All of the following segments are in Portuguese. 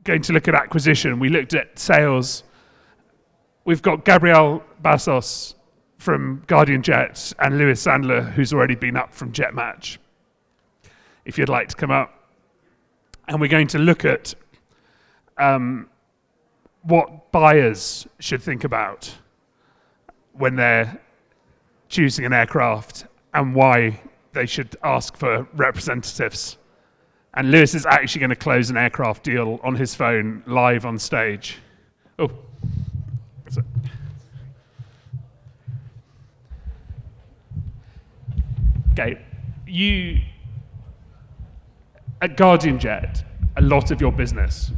going to look at acquisition. We looked at sales. We've got Gabriel Bassos from Guardian Jet and Lewis Sandler, who's already been up from JetMatch, if you'd like to come up. And we're going to look at what buyers should think about when they're choosing an aircraft and why they should ask for representatives. And Lewis is actually going to close an aircraft deal on his phone live on stage. Oh. Okay, you, at Guardian Jet, a lot of your business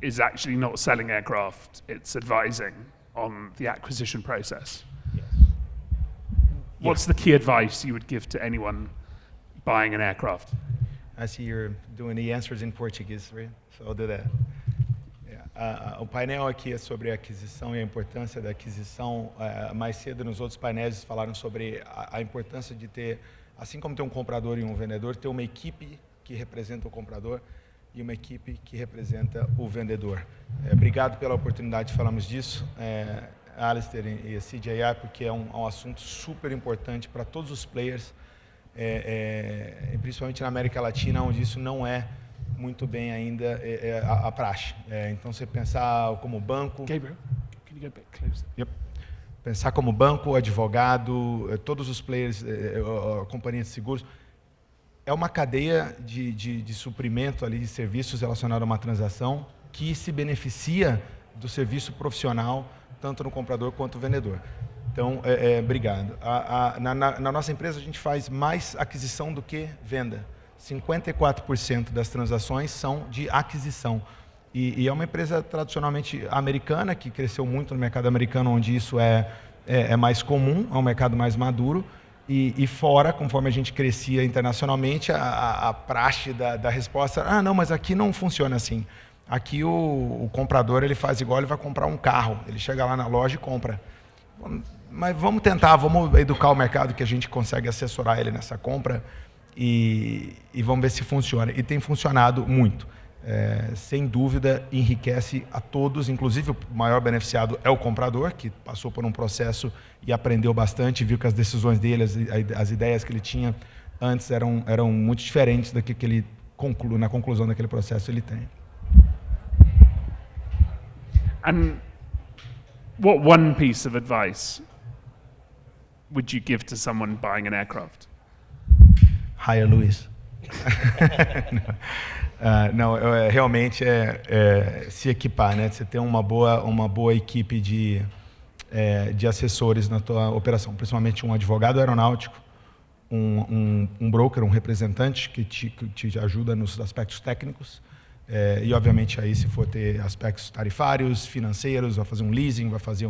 is actually not selling aircraft, it's advising on the acquisition process. Yes. What's the key advice you would give to anyone buying an aircraft? I see you're doing the answers in Portuguese, right? So I'll do that. O painel aqui é sobre a aquisição e a importância da aquisição. Mais cedo, nos outros painéis, falaram sobre a importância de ter, assim como ter um comprador e um vendedor, ter uma equipe que representa o comprador e uma equipe que representa o vendedor. Obrigado pela oportunidade de falarmos disso, Alistair e CJI, porque é um assunto super importante para todos os players, principalmente na América Latina, onde isso não é muito bem ainda a praxe. Então, você pensar como banco... Gabriel, can you go a bit closer? Yep. Pensar como banco, advogado, todos os players, companhias de seguros, é uma cadeia de suprimento ali de serviços relacionados a uma transação que se beneficia do serviço profissional, tanto no comprador quanto no vendedor. Então, obrigado. Na nossa empresa, a gente faz mais aquisição do que venda. 54% das transações são de aquisição. E é uma empresa tradicionalmente americana, que cresceu muito no mercado americano, onde isso é mais comum, é um mercado mais maduro. E fora, conforme a gente crescia internacionalmente, a praxe da resposta, não, mas aqui não funciona assim. Aqui o comprador, ele faz igual, ele vai comprar um carro. Ele chega lá na loja e compra. Mas vamos tentar, vamos educar o mercado que a gente consegue assessorar ele nessa compra e vamos ver se funciona. E tem funcionado muito. Sem dúvida, enriquece a todos, inclusive o maior beneficiado é o comprador, que passou por um processo e aprendeu bastante, viu que as decisões dele, as ideias que ele tinha antes eram muito diferentes do que ele na conclusão daquele processo ele tem. And what one piece of advice would you give to someone buying an aircraft? Hire Lewis. Não, realmente se equipar, né? Você ter uma boa equipe de assessores na tua operação, principalmente um advogado aeronáutico, um broker, um representante que te ajuda nos aspectos técnicos, e obviamente aí se for ter aspectos tarifários, financeiros, vai fazer um leasing, vai fazer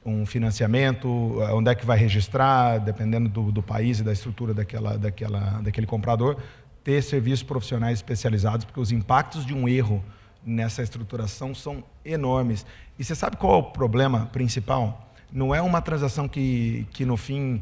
um financiamento, onde é que vai registrar, dependendo do país e da estrutura daquele comprador, ter serviços profissionais especializados, porque os impactos de um erro nessa estruturação são enormes. E você sabe qual é o problema principal? Não é uma transação que no fim,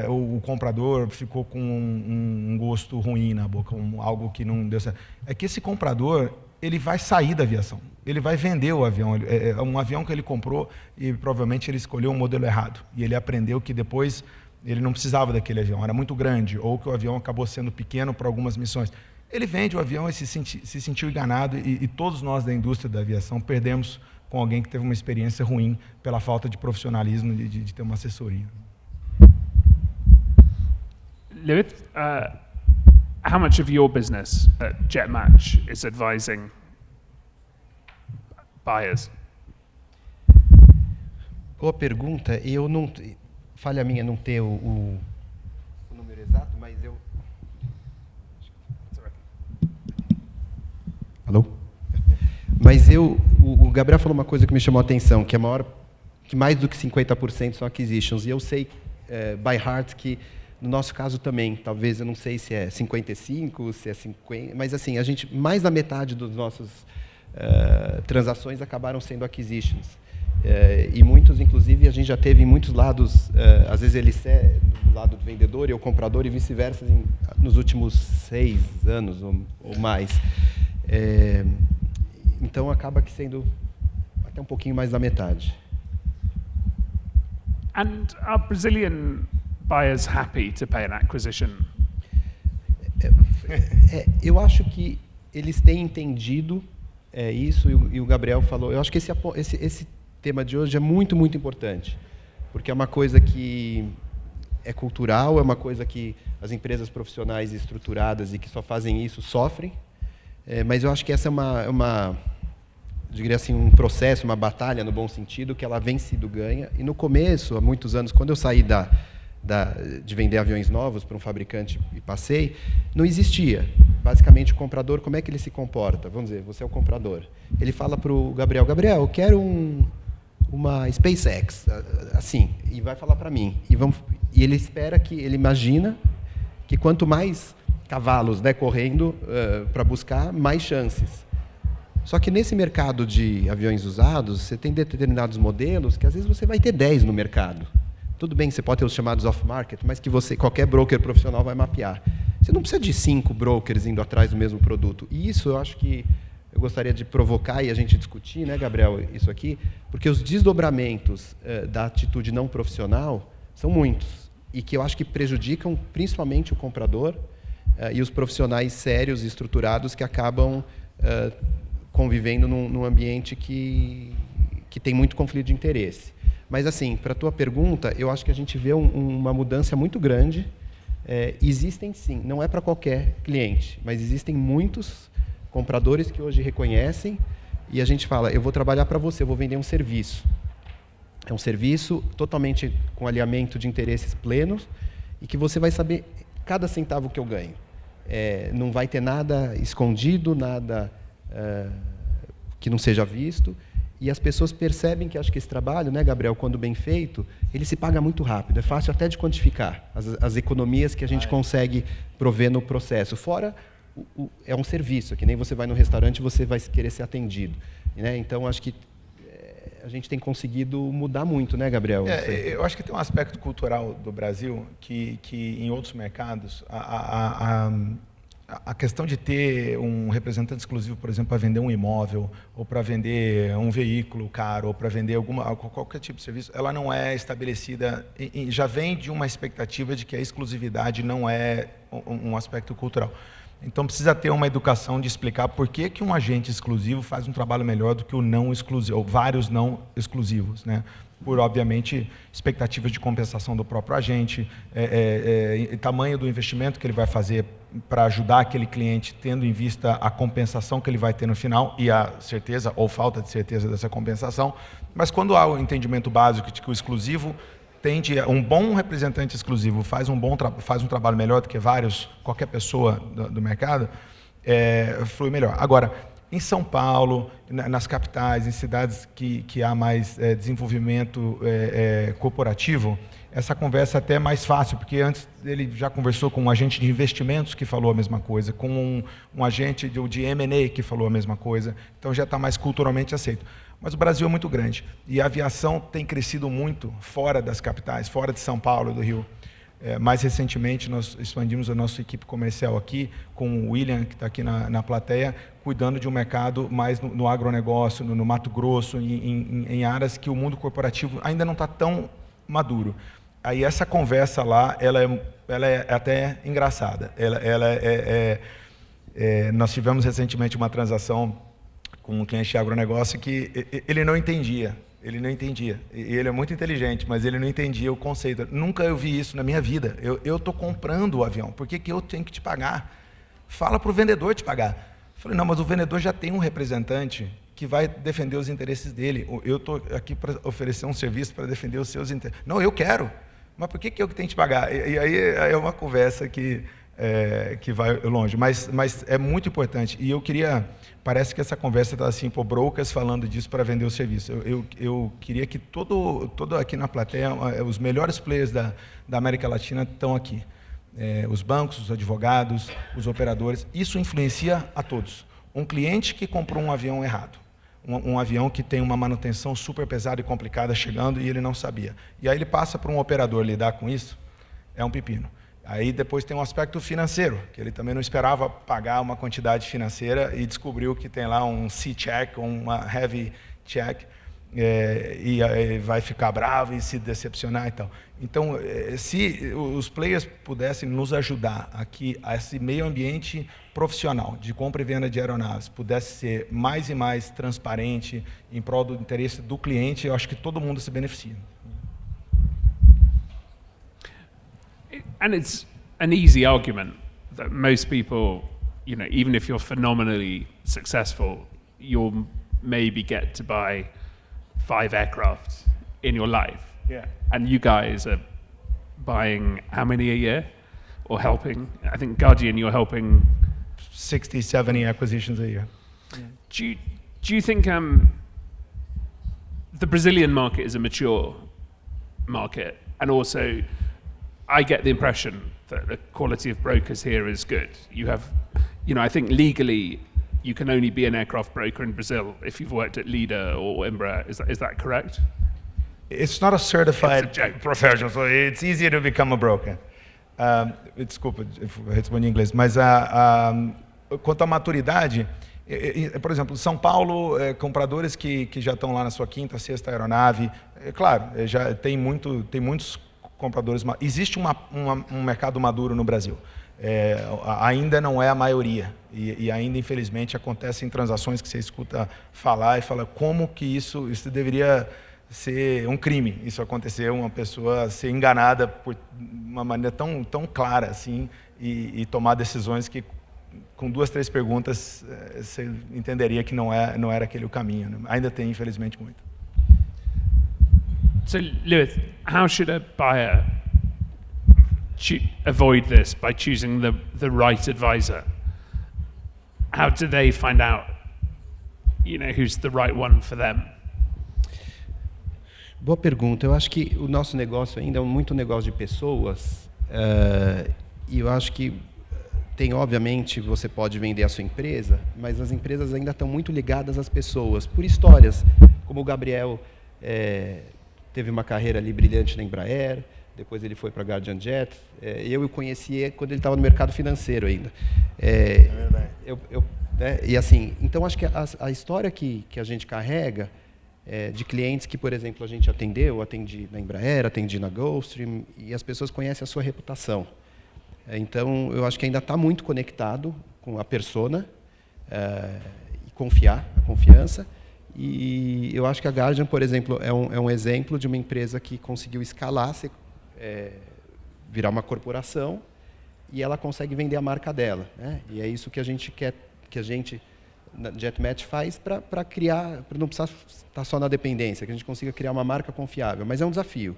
o comprador ficou com um gosto ruim na boca, algo que não deu certo. É que esse comprador, ele vai sair da aviação, ele vai vender o avião. É um avião que ele comprou e provavelmente ele escolheu um modelo errado. E ele aprendeu que depois ele não precisava daquele avião, era muito grande, ou que o avião acabou sendo pequeno para algumas missões. Ele vende o avião e se sentiu enganado, e todos nós da indústria da aviação perdemos com alguém que teve uma experiência ruim pela falta de profissionalismo, de ter uma assessoria. Lewis, how much of your business at JetMatch is advising buyers? Boa pergunta. Eu não... Falha minha não ter o número exato, mas eu... Alô? Mas o Gabriel falou uma coisa que me chamou a atenção, que que mais do que 50% são acquisitions. E eu sei, by heart, que no nosso caso também, talvez, eu não sei se é 55, se é 50, mas assim, mais da metade das nossas transações acabaram sendo acquisitions. E muitos, inclusive, a gente já teve em muitos lados, às vezes ele é do lado do vendedor e o comprador e vice-versa, nos últimos 6 anos ou mais. Então acaba que sendo até um pouquinho mais da metade. And are Brazilian buyers happy to pay an acquisition? Eu acho que eles têm entendido isso, e o Gabriel falou. Eu acho que esse tema de hoje é muito, muito importante, porque é uma coisa que é cultural, é uma coisa que as empresas profissionais estruturadas e que só fazem isso sofrem, mas eu acho que essa é eu diria assim, um processo, uma batalha no bom sentido, que ela vem sido ganha. E no começo, há muitos anos, quando eu saí de vender aviões novos para um fabricante e passei, não existia. Basicamente, o comprador, como é que ele se comporta? Vamos dizer, você é o comprador. Ele fala para o Gabriel, eu quero uma SpaceX, assim, e vai falar para mim. E ele ele imagina que quanto mais cavalos, né, correndo para buscar, mais chances. Só que nesse mercado de aviões usados, você tem determinados modelos que às vezes você vai ter 10 no mercado. Tudo bem que você pode ter os chamados off-market, mas que qualquer broker profissional vai mapear. Você não precisa de 5 brokers indo atrás do mesmo produto. E isso eu acho que eu gostaria de provocar e a gente discutir, né, Gabriel, isso aqui, porque os desdobramentos da atitude não profissional são muitos e que eu acho que prejudicam principalmente o comprador e os profissionais sérios e estruturados que acabam convivendo num ambiente que tem muito conflito de interesse. Mas, assim, para a tua pergunta, eu acho que a gente vê uma mudança muito grande. Existem, sim, não é para qualquer cliente, mas existem muitos compradores que hoje reconhecem e a gente fala, eu vou trabalhar para você, eu vou vender um serviço. É um serviço totalmente com alinhamento de interesses plenos e que você vai saber cada centavo que eu ganho. Não vai ter nada escondido, nada que não seja visto. E as pessoas percebem que, acho que esse trabalho, né, Gabriel, quando bem feito, ele se paga muito rápido. É fácil até de quantificar as economias que a gente consegue prover no processo. Fora, é um serviço, que nem você vai no restaurante e você vai querer ser atendido. Né? Então, acho que a gente tem conseguido mudar muito, né, Gabriel? Eu acho que tem um aspecto cultural do Brasil que em outros mercados, a questão de ter um representante exclusivo, por exemplo, para vender um imóvel, ou para vender um veículo caro, ou para vender qualquer tipo de serviço, ela não é estabelecida, já vem de uma expectativa de que a exclusividade não é um aspecto cultural. Então, precisa ter uma educação de explicar por que um agente exclusivo faz um trabalho melhor do que o não exclusivo, ou vários não exclusivos, né? Por, obviamente, expectativas de compensação do próprio agente, tamanho do investimento que ele vai fazer para ajudar aquele cliente, tendo em vista a compensação que ele vai ter no final e a certeza ou falta de certeza dessa compensação. Mas quando há o entendimento básico de que o exclusivo um bom representante exclusivo faz um trabalho melhor do que qualquer pessoa do mercado, flui melhor. Agora, em São Paulo, nas capitais, em cidades que há mais desenvolvimento corporativo, essa conversa até é mais fácil, porque antes ele já conversou com um agente de investimentos que falou a mesma coisa, com um agente de M&A que falou a mesma coisa, então já está mais culturalmente aceito. Mas o Brasil é muito grande e a aviação tem crescido muito fora das capitais, fora de São Paulo e do Rio. Mais recentemente, nós expandimos a nossa equipe comercial aqui, com o William, que está aqui na plateia, cuidando de um mercado mais no agronegócio, no Mato Grosso, em áreas que o mundo corporativo ainda não está tão maduro. Aí essa conversa lá, ela é até engraçada. Nós tivemos recentemente uma transação com um cliente de agronegócio que ele não entendia. E ele é muito inteligente, mas ele não entendia o conceito. Nunca eu vi isso na minha vida. Eu estou comprando o avião, por que eu tenho que te pagar? Fala para o vendedor te pagar. Eu falei, não, mas o vendedor já tem um representante que vai defender os interesses dele. Eu estou aqui para oferecer um serviço para defender os seus interesses. Não, eu quero. Mas por que eu que tenho que te pagar? E aí é uma conversa que vai longe. Mas é muito importante. E parece que essa conversa está assim, por brokers falando disso para vender o serviço. Eu queria que todo aqui na plateia, os melhores players da América Latina estão aqui. Os bancos, os advogados, os operadores. Isso influencia a todos. Um cliente que comprou um avião errado. Um avião que tem uma manutenção super pesada e complicada chegando e ele não sabia. E aí ele passa para um operador lidar com isso, é um pepino. Aí depois tem um aspecto financeiro, que ele também não esperava pagar uma quantidade financeira e descobriu que tem lá um C-check, uma heavy check, e aí vai ficar bravo e se decepcionar e tal. Então, se os players pudessem nos ajudar aqui, a esse meio ambiente profissional de compra e venda de aeronaves pudesse ser mais e mais transparente em prol do interesse do cliente, eu acho que todo mundo se beneficia. And it's an easy argument that most people, you know, even if you're phenomenally successful, you'll maybe get to buy 5 aircraft in your life. Yeah. And you guys are buying how many a year? Or helping? I think, Guardian, you're helping 60, 70 acquisitions a year. Do you think the Brazilian market is a mature market? And also, I get the impression that the quality of brokers here is good. You have, you know, I think legally you can only be an aircraft broker in Brazil if you've worked at Leader or Embraer. Is that correct? It's not a certified It's a joke. professional, so it's easier to become a broker. Desculpa, eu respondi em inglês, mas quanto à maturidade, por exemplo, São Paulo, compradores que já estão lá na sua 5ª, 6ª aeronave, claro, já tem muitos compradores. Existe um mercado maduro no Brasil. Ainda não é a maioria e ainda, infelizmente, acontecem transações que você escuta falar e fala como que isso deveria ser um crime, isso acontecer, uma pessoa ser enganada por uma maneira tão clara assim e tomar decisões que com 2, 3 perguntas você entenderia que não era aquele o caminho, né? Ainda tem, infelizmente, muito. So, Lewis, how should a buyer avoid this by choosing the right advisor? How do they find out, you know, who's the right one for them? Boa pergunta. Eu acho que o nosso negócio ainda é muito negócio de pessoas. E eu acho que tem, obviamente, você pode vender a sua empresa, mas as empresas ainda estão muito ligadas às pessoas, por histórias, como o Gabriel teve uma carreira ali brilhante na Embraer, depois ele foi para a Guardian Jet. Eu o conheci quando ele estava no mercado financeiro ainda. É verdade. E assim, então acho que a história que a gente carrega de clientes que, por exemplo, a gente atendi na Embraer, atendi na Gulfstream, e as pessoas conhecem a sua reputação. Então, eu acho que ainda está muito conectado com a persona, e a confiança. E eu acho que a Guardian, por exemplo, é um exemplo de uma empresa que conseguiu escalar, virar uma corporação, e ela consegue vender a marca dela, né? E é isso que a gente quer, que a gente na JetMatch faz para criar, para não precisar estar só na dependência, que a gente consiga criar uma marca confiável. Mas é um desafio.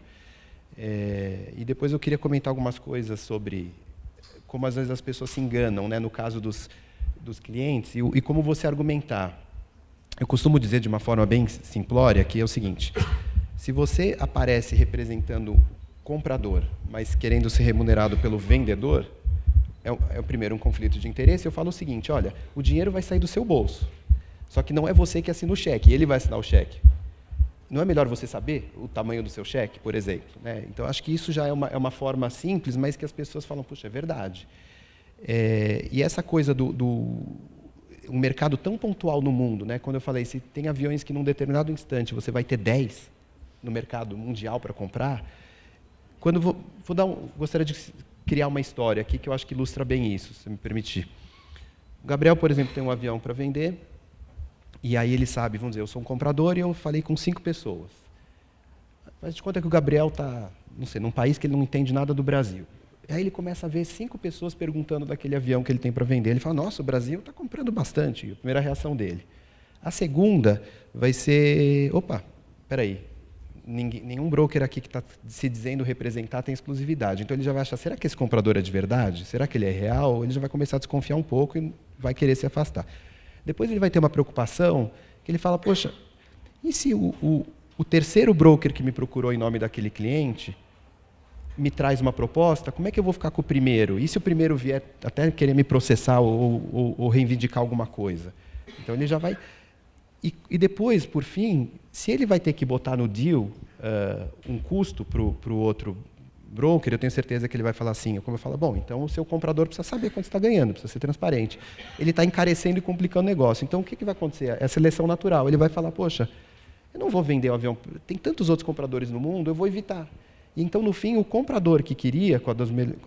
E depois eu queria comentar algumas coisas sobre como às vezes as pessoas se enganam, né, no caso dos clientes, e como você argumentar. Eu costumo dizer de uma forma bem simplória que é o seguinte: se você aparece representando o comprador, mas querendo ser remunerado pelo vendedor, é primeiro um conflito de interesse. Eu falo o seguinte: olha, o dinheiro vai sair do seu bolso, só que não é você que assina o cheque, ele vai assinar o cheque. Não é melhor você saber o tamanho do seu cheque, por exemplo, né? Então, acho que isso já é uma forma simples, mas que as pessoas falam, puxa, é verdade. E essa coisa um mercado tão pontual no mundo, né? Quando eu falei, se tem aviões que num determinado instante você vai ter 10 no mercado mundial para comprar, gostaria de criar uma história aqui que eu acho que ilustra bem isso, se me permitir. O Gabriel, por exemplo, tem um avião para vender, e aí ele sabe, vamos dizer, eu sou um comprador e eu falei com 5 pessoas. Faz de conta que o Gabriel está, não sei, num país que ele não entende nada do Brasil. Aí ele começa a ver 5 pessoas perguntando daquele avião que ele tem para vender. Ele fala, nossa, o Brasil está comprando bastante. A primeira reação dele. A segunda vai ser, opa, espera aí, nenhum broker aqui que está se dizendo representar tem exclusividade. Então ele já vai achar, será que esse comprador é de verdade? Será que ele é real? Ele já vai começar a desconfiar um pouco e vai querer se afastar. Depois ele vai ter uma preocupação que ele fala, poxa, e se o terceiro broker que me procurou em nome daquele cliente me traz uma proposta, como é que eu vou ficar com o primeiro? E se o primeiro vier até querer me processar ou reivindicar alguma coisa? Então ele já vai... E depois, por fim, se ele vai ter que botar no deal um custo para o outro broker, eu tenho certeza que ele vai falar assim, como eu falo, bom, então o seu comprador precisa saber quanto está ganhando, precisa ser transparente. Ele está encarecendo e complicando o negócio. Então, o que vai acontecer? É a seleção natural. Ele vai falar, poxa, eu não vou vender o avião, tem tantos outros compradores no mundo, eu vou evitar. E então, no fim, o comprador que queria, com a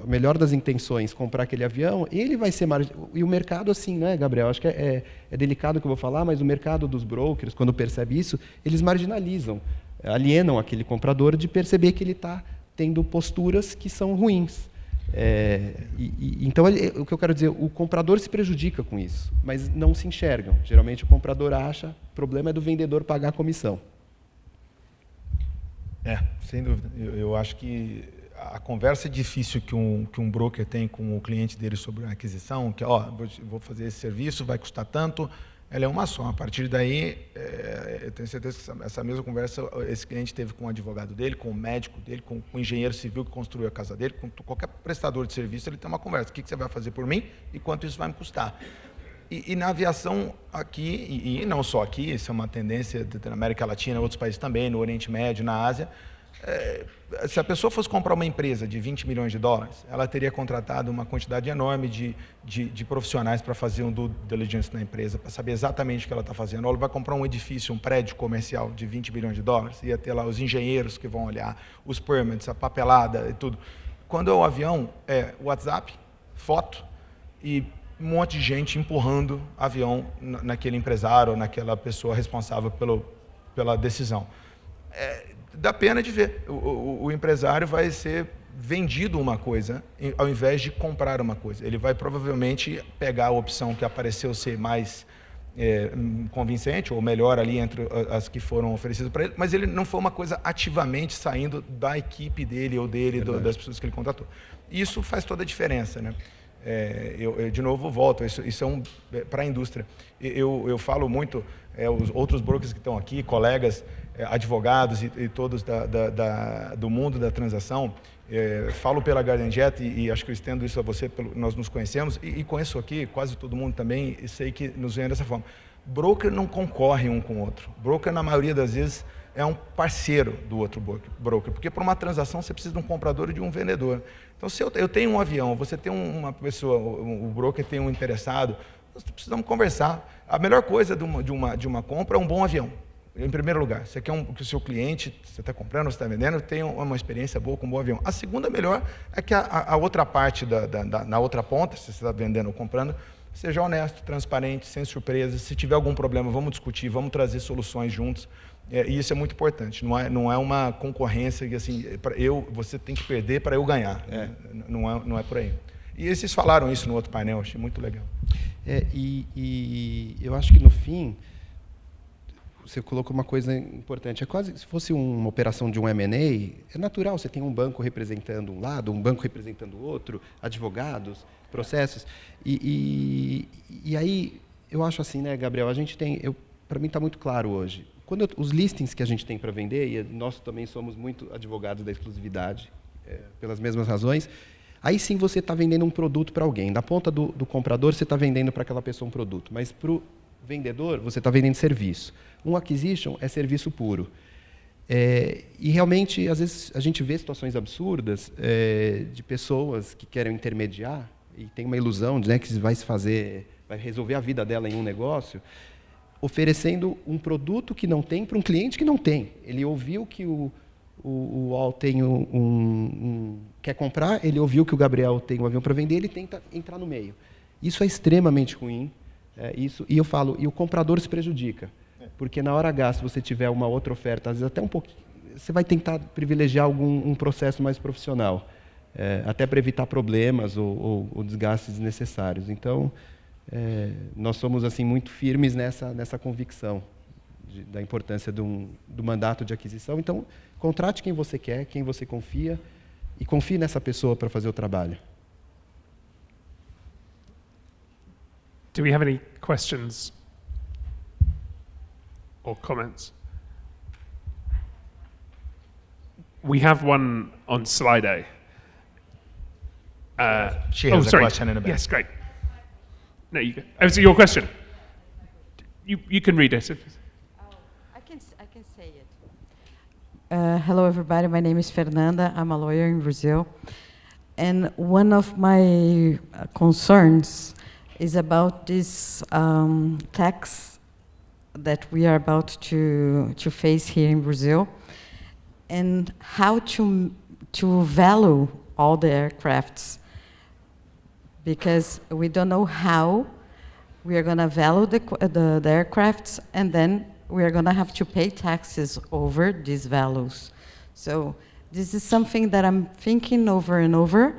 melhor das intenções, comprar aquele avião, ele vai ser e o mercado, assim, né, Gabriel? Acho que é delicado o que eu vou falar, mas o mercado dos brokers, quando percebe isso, eles marginalizam, alienam aquele comprador de perceber que ele está tendo posturas que são ruins. Então, o que eu quero dizer, o comprador se prejudica com isso, mas não se enxergam. Geralmente, o comprador acha, o problema é do vendedor pagar a comissão. Sem dúvida. Eu acho que a conversa difícil que um broker tem com o cliente dele sobre a aquisição, que vou fazer esse serviço, vai custar tanto, ela é uma só. A partir daí, eu tenho certeza que essa mesma conversa esse cliente teve com o advogado dele, com o médico dele, com o engenheiro civil que construiu a casa dele, com qualquer prestador de serviço, ele tem uma conversa. O que você vai fazer por mim e quanto isso vai me custar? E na aviação aqui, e não só aqui, isso é uma tendência na América Latina, outros países também, no Oriente Médio, na Ásia, se a pessoa fosse comprar uma empresa de 20 milhões de dólares, ela teria contratado uma quantidade enorme de profissionais para fazer um due diligence na empresa, para saber exatamente o que ela está fazendo. Ou ela vai comprar um edifício, um prédio comercial de 20 bilhões de dólares, ia ter lá os engenheiros que vão olhar, os permits, a papelada e tudo. Quando é o avião, é WhatsApp, foto e um monte de gente empurrando avião naquele empresário ou naquela pessoa responsável pela decisão. Dá pena de ver. O empresário vai ser vendido uma coisa ao invés de comprar uma coisa. Ele vai provavelmente pegar a opção que apareceu ser mais convincente ou melhor ali entre as que foram oferecidas para ele, mas ele não foi uma coisa ativamente saindo da equipe dele ou das pessoas que ele contratou. Isso faz toda a diferença, né? Eu de novo volto, isso é para a indústria. Eu falo muito, os outros brokers que estão aqui, colegas, advogados e todos do mundo da transação, falo pela Guardian Jet e acho que eu estendo isso a você, nós nos conhecemos e conheço aqui quase todo mundo também e sei que nos vem dessa forma. Broker não concorre um com o outro. Broker, na maioria das vezes, é um parceiro do outro broker, porque para uma transação você precisa de um comprador e de um vendedor. Então, se eu tenho um avião, você tem uma pessoa, o broker tem um interessado, nós precisamos conversar. A melhor coisa de uma compra é um bom avião. Em primeiro lugar, você quer que o seu cliente, você está comprando, você está vendendo, tenha uma experiência boa com um bom avião. A segunda melhor é que a outra parte, na outra ponta, se você está vendendo ou comprando, seja honesto, transparente, sem surpresas. Se tiver algum problema, vamos discutir, vamos trazer soluções juntos. E isso é muito importante. Não é uma concorrência que assim, você tem que perder para eu ganhar. Não é por aí. E vocês falaram isso no outro painel, achei muito legal. E eu acho que no fim você colocou uma coisa importante. É quase se fosse uma operação de um M&A, é natural, você tem um banco representando um lado, um banco representando o outro, advogados, processos. E aí, eu acho assim, né, Gabriel, a gente tem, para mim está muito claro hoje, os listings que a gente tem para vender, e nós também somos muito advogados da exclusividade, pelas mesmas razões, aí sim você está vendendo um produto para alguém. Da ponta do comprador, você está vendendo para aquela pessoa um produto, mas para o vendedor, você está vendendo serviço. Um acquisition é serviço puro. E realmente, às vezes, a gente vê situações absurdas de pessoas que querem intermediar e tem uma ilusão de que vai resolver a vida dela em um negócio, oferecendo um produto que não tem para um cliente que não tem. Ele ouviu que o UOL tem quer comprar, ele ouviu que o Gabriel tem um avião para vender, ele tenta entrar no meio. Isso é extremamente ruim. E eu falo, e o comprador se prejudica. Porque na hora H, se você tiver uma outra oferta, às vezes até um pouquinho, você vai tentar privilegiar um processo mais profissional, até para evitar problemas ou desgastes desnecessários. Então, nós somos assim muito firmes nessa convicção da importância do mandato de aquisição. Então, contrate quem você quer, quem você confia, e confie nessa pessoa para fazer o trabalho. Do we have any questions or comments? We have one on Slido. She has a question in the back. Yes, great. No, you go. Oh, so your question. You can read it. I can say it. Hello, everybody. My name is Fernanda. I'm a lawyer in Brazil. And one of my concerns is about this tax that we are about to face here in Brazil, and how to value all the aircrafts, because we don't know how we are going to value the aircrafts, and then we are going to have to pay taxes over these values. So this is something that I'm thinking over and over.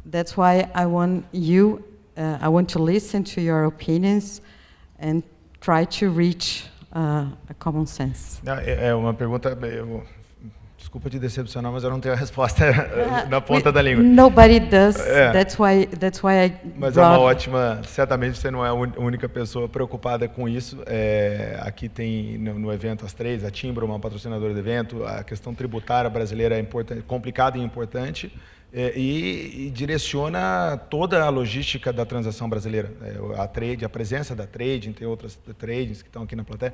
That's why I want to listen to your opinions and try to reach a common sense. É uma pergunta, desculpa te decepcionar, mas eu não tenho a resposta na ponta da língua. Nobody does. That's why I Mas é uma ótima. Certamente você não é a única pessoa preocupada com isso. Aqui tem no evento as três, a Timbro, uma patrocinadora do evento. A questão tributária brasileira é complicada e importante. E direciona toda a logística da transação brasileira. A presença da trading, tem outras tradings que estão aqui na plateia,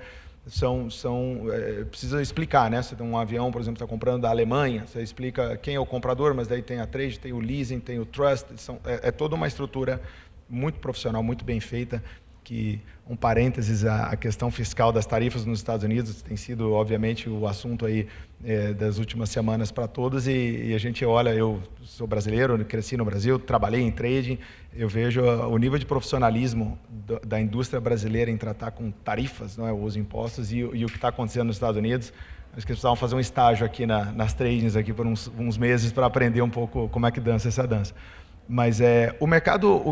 precisa explicar, né? Você tem um avião, por exemplo, está comprando da Alemanha, você explica quem é o comprador, mas daí tem a trade, tem o leasing, tem o trust, é toda uma estrutura muito profissional, muito bem feita. Que, um parênteses, a questão fiscal das tarifas nos Estados Unidos tem sido, obviamente, o assunto aí das últimas semanas para todos, e a gente olha, eu sou brasileiro, cresci no Brasil, trabalhei em trading, eu vejo o nível de profissionalismo da indústria brasileira em tratar com tarifas, não é, os impostos, e o que está acontecendo nos Estados Unidos. Acho que eles precisavam fazer um estágio aqui nas tradings aqui por uns meses para aprender um pouco como é que dança essa dança. Mas o mercado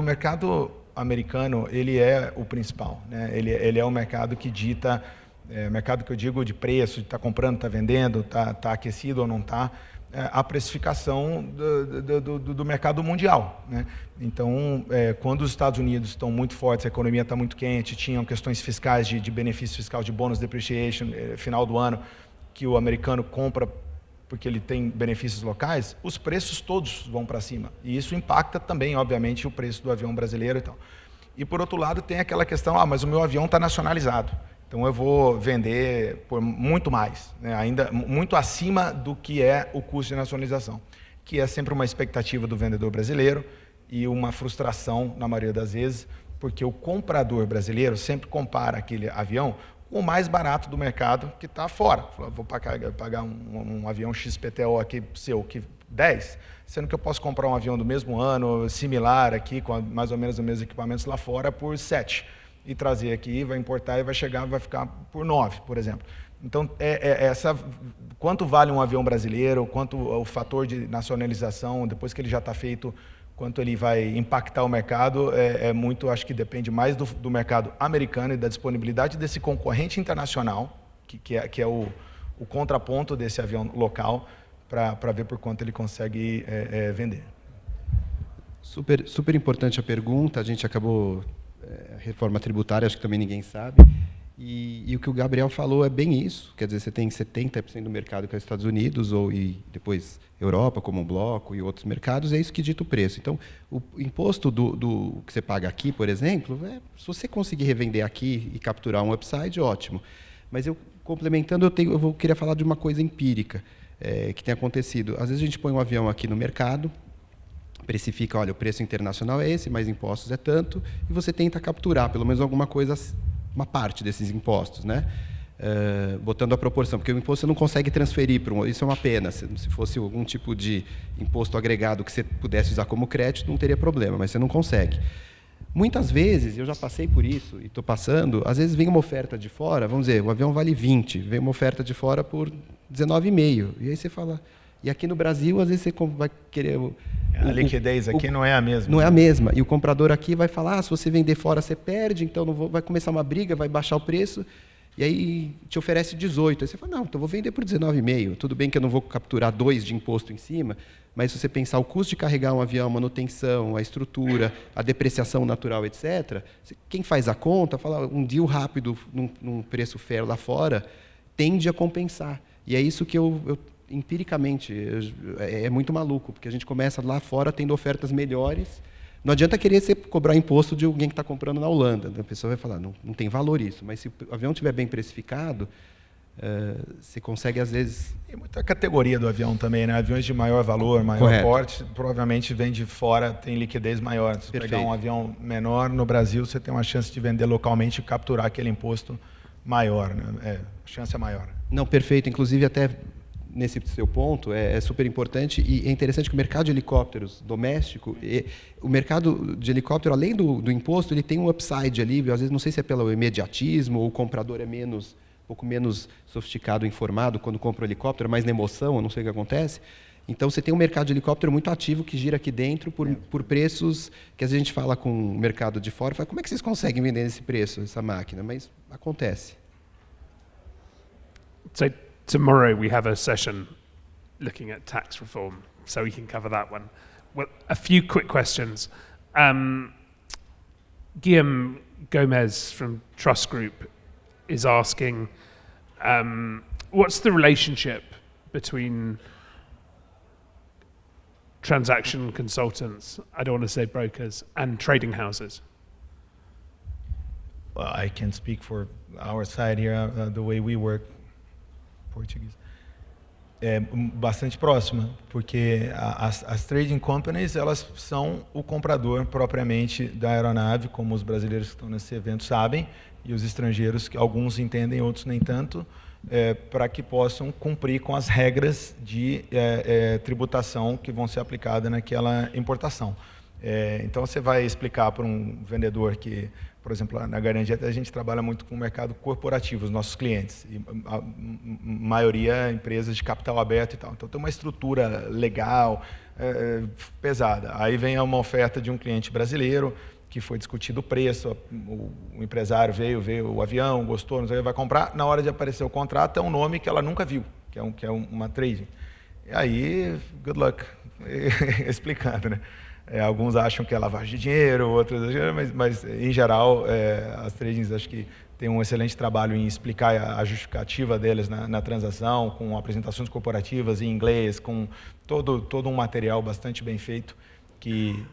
americano, ele é o principal, né? Ele é o mercado que dita, mercado que eu digo de preço, de está comprando, está vendendo, está aquecido ou não está, a precificação do mercado mundial, né? Então, quando os Estados Unidos estão muito fortes, a economia está muito quente, tinham questões fiscais de benefício fiscal, de bonus depreciation, final do ano, que o americano compra porque ele tem benefícios locais, os preços todos vão para cima. E isso impacta também, obviamente, o preço do avião brasileiro e tal. E, por outro lado, tem aquela questão, mas o meu avião está nacionalizado, então eu vou vender por muito mais, né? Ainda muito acima do que é o custo de nacionalização, que é sempre uma expectativa do vendedor brasileiro e uma frustração, na maioria das vezes, porque o comprador brasileiro sempre compara aquele avião o mais barato do mercado que está fora. Vou pagar um avião XPTO aqui seu, que 10, sendo que eu posso comprar um avião do mesmo ano, similar aqui, com mais ou menos os mesmos equipamentos lá fora, por 7. E trazer aqui, vai importar e vai chegar, vai ficar por 9, por exemplo. Então, quanto vale um avião brasileiro, quanto o fator de nacionalização, depois que ele já está feito, quanto ele vai impactar o mercado, muito, acho que depende mais do mercado americano e da disponibilidade desse concorrente internacional, que é o contraponto desse avião local, para ver por quanto ele consegue vender. Super importante a pergunta. A gente acabou reforma tributária, acho que também ninguém sabe. E o que o Gabriel falou é bem isso. Quer dizer, você tem 70% do mercado que é os Estados Unidos, e depois Europa como um bloco e outros mercados, é isso que dita o preço. Então, o imposto do que você paga aqui, por exemplo, se você conseguir revender aqui e capturar um upside, ótimo. Mas complementando, eu queria falar de uma coisa empírica que tem acontecido. Às vezes a gente põe um avião aqui no mercado, precifica, olha, o preço internacional é esse, mais impostos é tanto, e você tenta capturar pelo menos alguma coisa, uma parte desses impostos, né? Botando a proporção, porque o imposto você não consegue transferir para isso é uma pena. Se fosse algum tipo de imposto agregado que você pudesse usar como crédito, não teria problema, mas você não consegue. Muitas vezes, eu já passei por isso e estou passando, às vezes vem uma oferta de fora, vamos dizer, o avião vale 20, vem uma oferta de fora por 19,5, e aí você fala... E aqui no Brasil, às vezes você vai querer... A liquidez aqui não é a mesma. Não é a mesma. E o comprador aqui vai falar, se você vender fora, você perde, então vai começar uma briga, vai baixar o preço, e aí te oferece 18. Aí você fala, não, então vou vender por 19,5. Tudo bem que eu não vou capturar 2 de imposto em cima, mas se você pensar o custo de carregar um avião, a manutenção, a estrutura, a depreciação natural, etc., quem faz a conta, fala, um deal rápido num preço fair lá fora, tende a compensar. E é isso que eu empiricamente, é muito maluco, porque a gente começa lá fora tendo ofertas melhores. Não adianta querer cobrar imposto de alguém que está comprando na Holanda. A pessoa vai falar, não tem valor isso. Mas se o avião estiver bem precificado, Você consegue, às vezes... E muita categoria do avião também, né? Aviões de maior valor, maior Correto. porte, provavelmente vem de fora, tem liquidez maior. Se Perfeito. pegar um avião menor no Brasil, você tem uma chance de vender localmente e capturar aquele imposto maior, né? A chance é maior. Não, perfeito. Inclusive, até nesse seu ponto, é super importante e é interessante que o mercado de helicópteros doméstico, o mercado de helicóptero, além do imposto, ele tem um upside ali, às vezes não sei se é pelo imediatismo ou o comprador é um pouco menos sofisticado, informado quando compra o helicóptero, mais na emoção, eu não sei o que acontece. Então, você tem um mercado de helicóptero muito ativo que gira aqui dentro por preços que às vezes a gente fala com o mercado de fora, fala, como é que vocês conseguem vender nesse preço, essa máquina? Mas acontece. So tomorrow we have a session looking at tax reform, so we can cover that one. Well, a few quick questions. Guillaume Gomez from Trust Group is asking, what's the relationship between transaction consultants, I don't want to say brokers, and trading houses? Well, I can speak for our side here, the way we work, Português. É bastante próxima, porque as trading companies, elas são o comprador propriamente da aeronave, como os brasileiros que estão nesse evento sabem, e os estrangeiros, que alguns entendem, outros nem tanto, para que possam cumprir com as regras de tributação que vão ser aplicadas naquela importação. Então, você vai explicar para um vendedor que, por exemplo, na Garantia a gente trabalha muito com o mercado corporativo, os nossos clientes, e a maioria empresas de capital aberto e tal. Então, tem uma estrutura legal, pesada. Aí vem uma oferta de um cliente brasileiro, que foi discutido o preço, o empresário veio o avião, gostou, não sei o que, vai comprar. Na hora de aparecer o contrato, é um nome que ela nunca viu, que é uma trading. E aí, good luck, explicando, né? Alguns acham que é lavagem de dinheiro, outros, mas em geral, as tradings acho que têm um excelente trabalho em explicar a justificativa deles na transação, com apresentações corporativas em inglês, com todo um material bastante bem feito que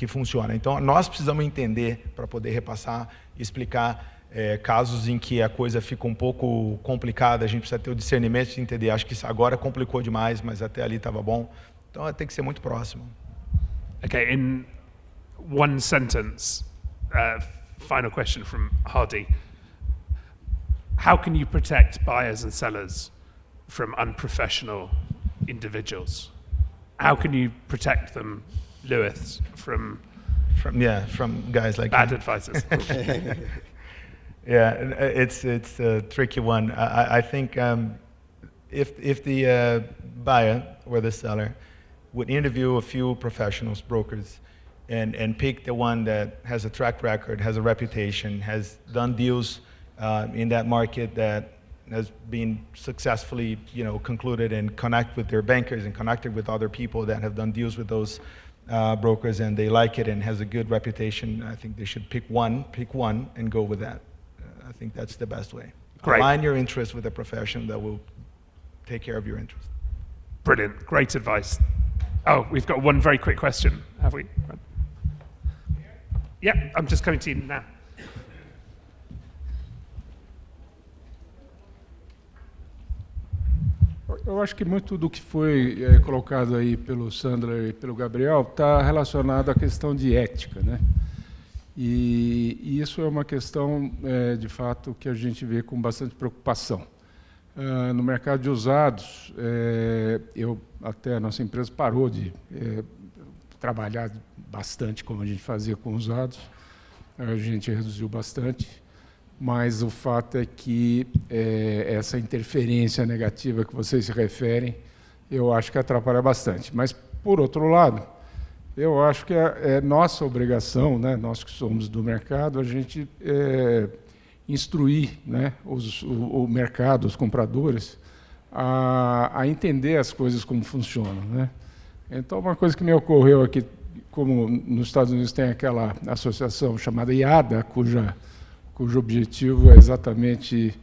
funciona. Então, nós precisamos entender para poder repassar e explicar casos em que a coisa fica um pouco complicada, a gente precisa ter o discernimento de entender. Acho que isso agora complicou demais, mas até ali estava bom. Então, tem que ser muito próximo. Okay, in one sentence, final question from Hardy. How can you protect buyers and sellers from unprofessional individuals? How can you protect them, Lewis, from guys like bad you. advisors? Yeah, it's a tricky one. I think if the buyer or the seller would interview a few professionals, brokers, and pick the one that has a track record, has a reputation, has done deals in that market that has been successfully, concluded, and connect with their bankers and connected with other people that have done deals with those brokers, and they like it and has a good reputation. I think they should pick one, and go with that. I think that's the best way. Great. Align your interest with a profession that will take care of your interest. Brilliant, great advice. Oh, we've got one very quick question, have we? Yeah, I'm just coming to you now. Eu acho que muito do que foi colocado aí pelo Sandler e pelo Gabriel está relacionado à questão de ética, né? E isso é uma questão, de fato, que a gente vê com bastante preocupação. No mercado de usados, até a nossa empresa parou de trabalhar bastante como a gente fazia com usados, a gente reduziu bastante, mas o fato é que essa interferência negativa que vocês se referem, eu acho que atrapalha bastante. Mas, por outro lado, eu acho que é nossa obrigação, né, nós que somos do mercado, a gente instruir, né, o mercado, os compradores, a entender as coisas como funcionam, né? Então, uma coisa que me ocorreu aqui, como nos Estados Unidos tem aquela associação chamada IADA, cujo objetivo é exatamente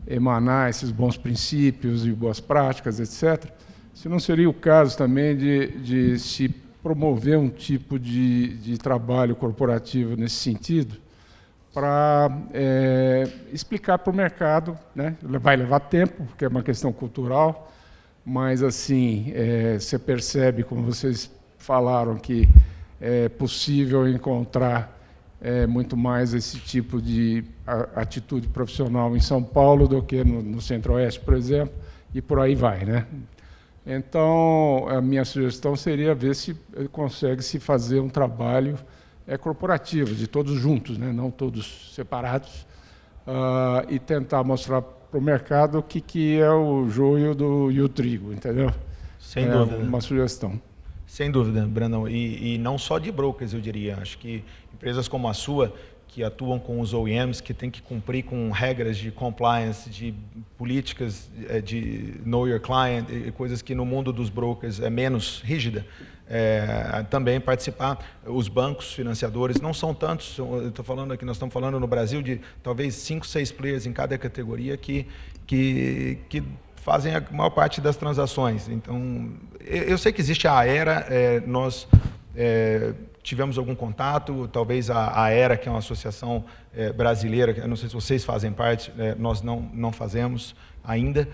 emanar esses bons princípios e boas práticas, etc., se não seria o caso também de se promover um tipo de trabalho corporativo nesse sentido, para explicar para o mercado, né? Vai levar tempo, porque é uma questão cultural, mas assim você percebe, como vocês falaram, que é possível encontrar muito mais esse tipo de atitude profissional em São Paulo do que no Centro-Oeste, por exemplo, e por aí vai, né? Então, a minha sugestão seria ver se consegue se fazer um trabalho corporativo, de todos juntos, né? Não todos separados, e tentar mostrar para o mercado o que é o joio e o trigo, entendeu? Sem dúvida. Uma sugestão. Sem dúvida, Brandão. E não só de brokers, eu diria. Acho que empresas como a sua, que atuam com os OEMs, que tem que cumprir com regras de compliance, de políticas de know your client, coisas que no mundo dos brokers é menos rígida, também participar. Os bancos financiadores não são tantos, estou falando aqui, nós estamos falando no Brasil de talvez 5, 6 players em cada categoria que fazem a maior parte das transações. Então, eu sei que existe a Aera, nós tivemos algum contato, talvez a Aera, que é uma associação brasileira, eu não sei se vocês fazem parte, nós não fazemos ainda,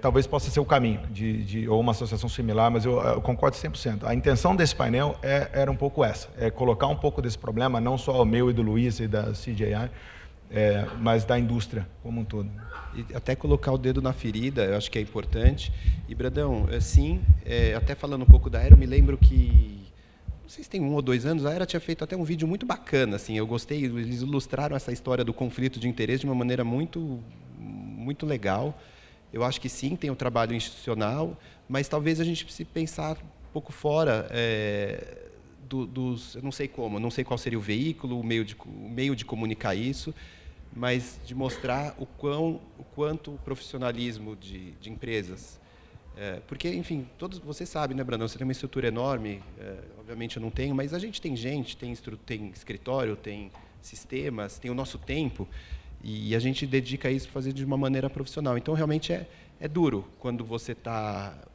talvez possa ser o caminho, ou uma associação similar, mas eu concordo 100%. A intenção desse painel era um pouco essa, colocar um pouco desse problema, não só o meu e do Luiz e da CJI, mas da indústria como um todo. E até colocar o dedo na ferida, eu acho que é importante. E, Brandão, sim, até falando um pouco da Aera, eu me lembro que, não sei se tem 1 ou 2 anos, a Aera tinha feito até um vídeo muito bacana, assim, eu gostei, eles ilustraram essa história do conflito de interesse de uma maneira muito, muito legal. Eu acho que sim, tem o trabalho institucional, mas talvez a gente precise pensar um pouco fora eu não sei como, não sei qual seria o veículo, o meio de comunicar isso, mas de mostrar o quanto o profissionalismo de empresas. Porque, enfim, todos vocês sabem, né, Brandão? Você tem uma estrutura enorme, obviamente eu não tenho, mas a gente tem gente, tem escritório, tem sistemas, tem o nosso tempo, e a gente dedica isso para fazer de uma maneira profissional. Então, realmente é duro quando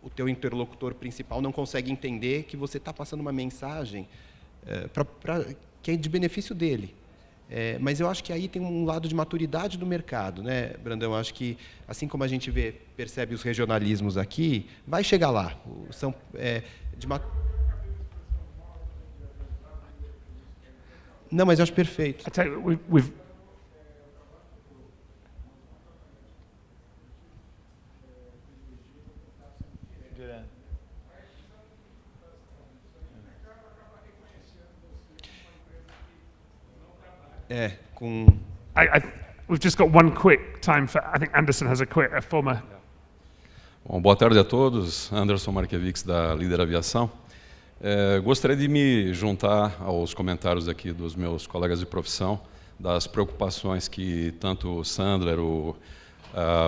o teu interlocutor principal não consegue entender que você está passando uma mensagem que é de benefício dele. Mas eu acho que aí tem um lado de maturidade do mercado, né, Brandão? Eu acho que, assim como a gente percebe os regionalismos aqui, vai chegar lá. Não, mas eu acho perfeito. I tell you, we've we've just got one quick time for. I think Anderson has a former. Bom, boa tarde a todos. Anderson Markiewicz, da Líder Aviação. Gostaria de me juntar aos comentários aqui dos meus colegas de profissão, das preocupações que tanto o Sandler, o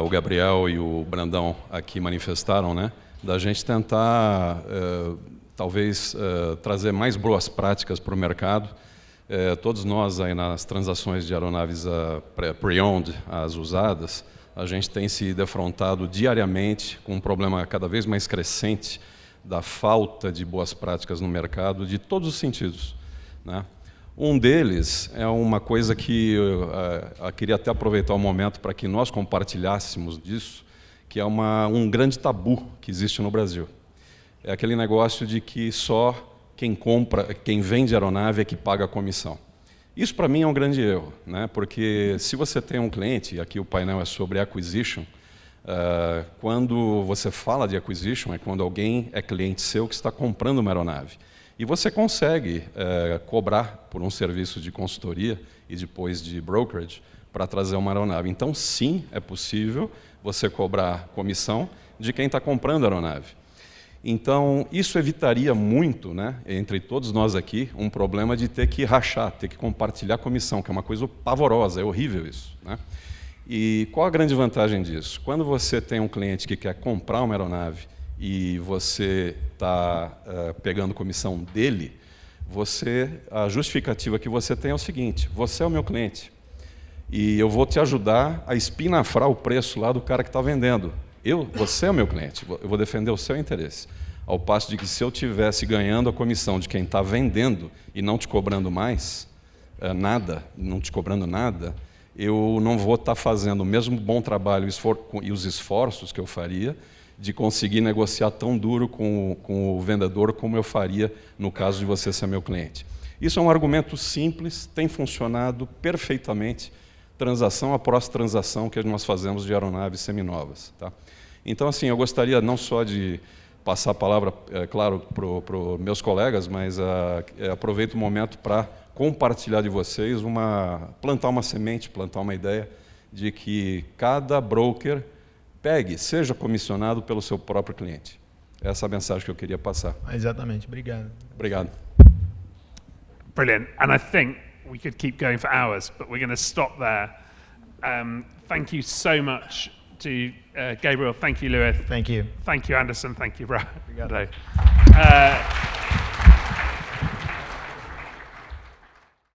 Gabriel e o Brandão aqui manifestaram, né? Da gente tentar, talvez, trazer mais boas práticas para o mercado. Todos nós aí nas transações de aeronaves pre-owned, as usadas, a gente tem se defrontado diariamente com um problema cada vez mais crescente da falta de boas práticas no mercado, de todos os sentidos, né? Um deles é uma coisa que eu queria até aproveitar o momento para que nós compartilhássemos disso, que é um grande tabu que existe no Brasil. É aquele negócio de que só quem vende aeronave é que paga a comissão. Isso, para mim, é um grande erro, né? Porque se você tem um cliente, e aqui o painel é sobre acquisition, quando você fala de acquisition, é quando alguém é cliente seu que está comprando uma aeronave. E você consegue cobrar por um serviço de consultoria e depois de brokerage para trazer uma aeronave. Então, sim, é possível você cobrar comissão de quem está comprando a aeronave. Então, isso evitaria muito, né, entre todos nós aqui, um problema de ter que rachar, ter que compartilhar a comissão, que é uma coisa pavorosa, é horrível isso, né? E qual a grande vantagem disso? Quando você tem um cliente que quer comprar uma aeronave e você está pegando comissão dele, a justificativa que você tem é o seguinte: você é o meu cliente e eu vou te ajudar a espinafrar o preço lá do cara que está vendendo. Você é o meu cliente, eu vou defender o seu interesse. Ao passo de que se eu estivesse ganhando a comissão de quem está vendendo e não te cobrando mais, nada, não te cobrando nada, eu não vou estar fazendo o mesmo bom trabalho e os esforços que eu faria de conseguir negociar tão duro com o vendedor como eu faria no caso de você ser meu cliente. Isso é um argumento simples, tem funcionado perfeitamente, transação após transação que nós fazemos de aeronaves seminovas. Tá? Então, assim, eu gostaria não só de passar a palavra, claro, para os meus colegas, mas aproveito o momento para compartilhar de vocês, plantar uma semente, plantar uma ideia de que cada broker seja comissionado pelo seu próprio cliente. Essa é a mensagem que eu queria passar. Exatamente, obrigado. Obrigado. Brilliant. And I think we could keep going for hours, but we're going to stop there. Thank you so much to Gabriel. Thank you, Lewis. Thank you. Thank you, Anderson. Thank you, Brad. Obrigado.